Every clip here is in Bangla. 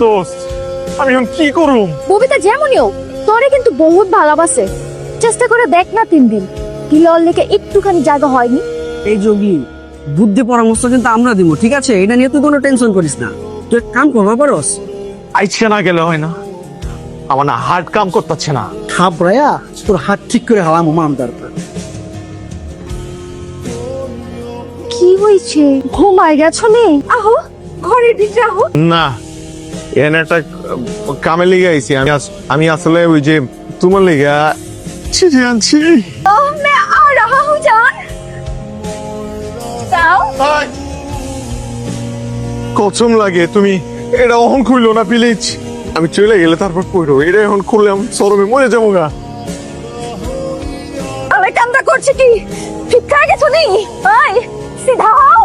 দোস্ত আমি এখন কি করুম? ববিতা যেমনই হোক তোরে কিন্তু বহুত ভালোবাসে। চেষ্টা করে দেখ না 3 দিন কিলোর লেগে একটুখানি জায়গা হয়নি। এই যোগী বুদ্ধি পরামর্শ কিন্তু আমরা দিব, ঠিক আছে? এটা নিয়ে তুই কোনো টেনশন করিস না। তুই এক কাম করবা পারস, আইছে না গেলে হয় না, আমার না হার্ট কাম করতেছে না। থাপড়ায়া তোর হাত ঠিক করে হালাম মামদার। কি হয়েছে? ঘুমাই গেছো নে? আহো ঘরের ভিতরে আহো। না এখানে একটা কামে লেগে আইছি আমি আসলে ওই যে তোমার লেগে চিঠি আনছি। ओह मैं आ रहा हूँ जान। যাও। কসম লাগে তুমি এটা অহন খুইলো না প্লিজ। আমি চলে গেলে তারপর কইরো, এটা এখন খুললে আমি সরমে মরে যাবো গা। আমি কামটা করছি কি ঠিক খাই গেছো নি? ওই সিধা হও।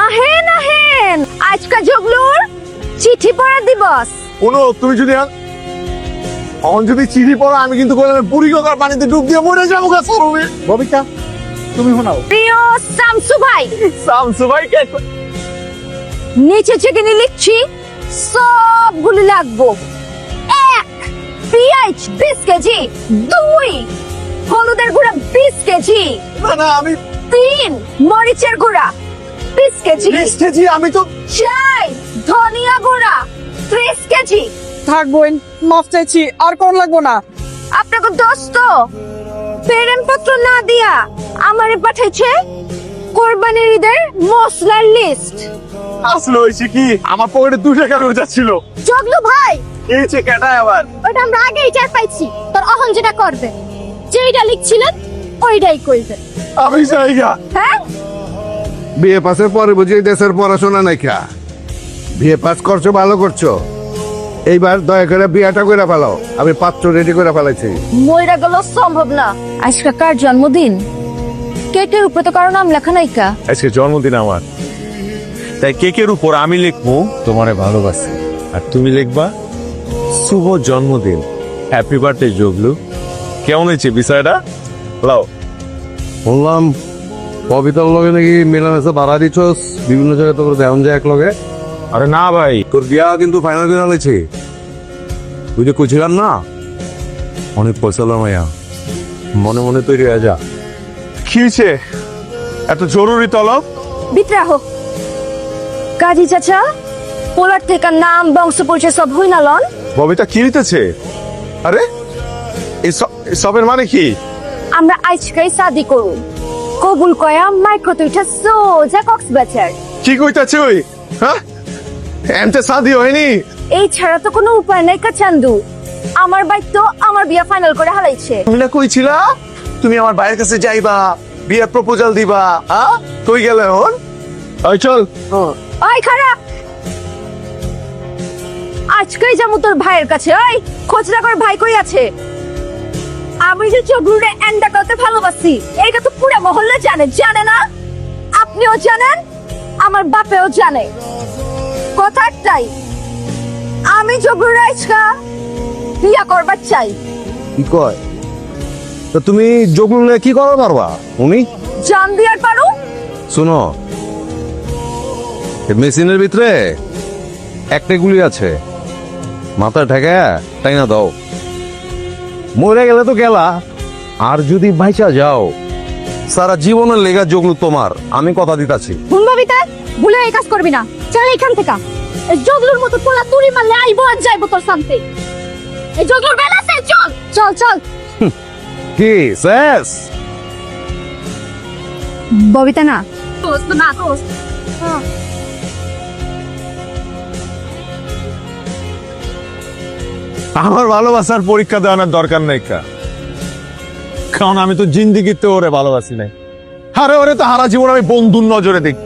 আহেন আহেন আজকা জগলুর চিঠি পড়া দিবস। কোনো তুমি যদি অহন যদি চিঠি পড়ো আমি কিন্তু কইলাম বুড়ি গঙ্গার পানিতে ডুব দিয়ে মরে যাবো গা সরমে। ববিতা তুমি শোনাও। প্রিয় শামসু ভাই, শামসু ভাই কে? নিচে থেকে লিখছি সবগুলো লাগবো। 1 পিঁয়াজ 20 কেজি, 2 হলুদের গুঁড়া 20 কেজি, না না আমি 3 মরিচের গুঁড়া 20 কেজি, লিখেছি আমি তো। 4 ধনিয়া গুঁড়া 30 কেজি। থাক বোন, মাফ চাইছি, আর কোন লাগবো না। আপনাকে দোস্ত প্রেরণ পত্র না দিয়া আমারে পাঠাইছে কোরবানির ঈদের মশলার লিস্ট। আসলে হয়েছে কি আমার পকেটে 2 টাকা রয়ে যাচ্ছিল। জগলু ভাই এই যে কেটায় আবার ওটা আমরা আগেই টের পাইছি। তোর অহন যেটা করবে, যেইটা লিখছিলেন ওইটাই কইবে। আমি জায়গা হ্যাঁ বিয়ে পাসের পরে বুঝি এই দেশের পড়াশোনা নাই খা। বিয়ে পাস করছো, ভালো করছো, এইবার দয়া করে বিয়েটা করে ফেলাও। আমি পাত্র রেডি করে ফেলাইছি। মইরা গেল সম্ভব না। আজকে কার জন্মদিন? কেকের উপরে তো কারো নাম লেখা নাই কা। আজকে জন্মদিন আমার, তাই কেকের উপর আমি লিখবো তোমারে ভালোবাসি, আর তুমি লিখবা শুভ জন্মদিন, হ্যাপি বার্থডে জগলু। কেমন হয়েছে বিষয়টা? লাও। বললাম কবিতার লগে নাকি মেলামেশা বাড়া দিচ্ছস, বিভিন্ন জায়গায় তোর দেওয়ান যায় এক লগে। আরে না ভাই, তোর বিয়া কিন্তু ফাইনাল করে আলেছে। তুই যে কইছিলাম না অনেক পয়সা মাইয়া, মনে মনে তৈরি হয়ে যা। কি হয়েছে? এত জরুরি তলব? বিতরা হোক কাজী চাচা, পোলার থেকে নাম বংশ পরিচয় সব হই না লন। ববিতা কি হইতেছে? আরে সবের মানে কি? আমরা আজকেই শাদি করব। কবুল কয়া মাইক্রো তো এটা সোজা কক্সবাজার। কি কইতাছে ওই? হ্যাঁ এমতে শাদি হয়নি? এই ছাড়া তো কোনো উপায় নাই কা চান্দু। আমার বাইক তো আমার বিয়া ফাইনাল করে হালাইছে। তুমি না কইছিলা তুমি আমার ভাইয়ের কাছে যাইবা, বিয়ের প্রপোজাল দিবা, হ্যাঁ? কই গেল এখন? ওই চল। ওই খারাপ, আজকেই যাবো তোর ভাইয়ের কাছে। ওই খোঁজ রাখার ভাই কই আছে? আমি যে চগলুরে এন্ডা করতে ভালোবাসি এটা তো পুরো মহল্লা জানে, জানে না? আপনিও জানেন, আমার বাপেও জানে। কথা একটাই, আমি চগলুরে আজকা বিয়া করবার চাই। কি কয়? তো তুমি জগুলে কি করো পারবা? উনি জান দিয়ার পারো। শুনো, মেশিনের ভিতরে একটা গুলি আছে, মাথা ঠেকা তাই না দাও। মরে গেলে তো গেলা, আর যদি বাইচা যাও সারা জীবনের লেগা জগলু তোমার, আমি কথা দিতাছি। হুন ববিতা, ভুলে এই কাজ করবি না। চল এখান থেকে। এই জগলুর মতো পোলা তুড়ি মারলে আইবো আর যাইবো তোর সামনে। এই জগলুর বেলা আছে, চল চল চল। কি শেষ? ববিতা না দোস্ত, না দোস্ত। আমার ভালোবাসার পরীক্ষা দেওয়ানোর দরকার নাই কা, কারণ আমি তো জিন্দিগিতে ওরে ভালোবাসি নাই। আরে ওরে তো হারা জীবন আমি বন্ধুর নজরে দেখি।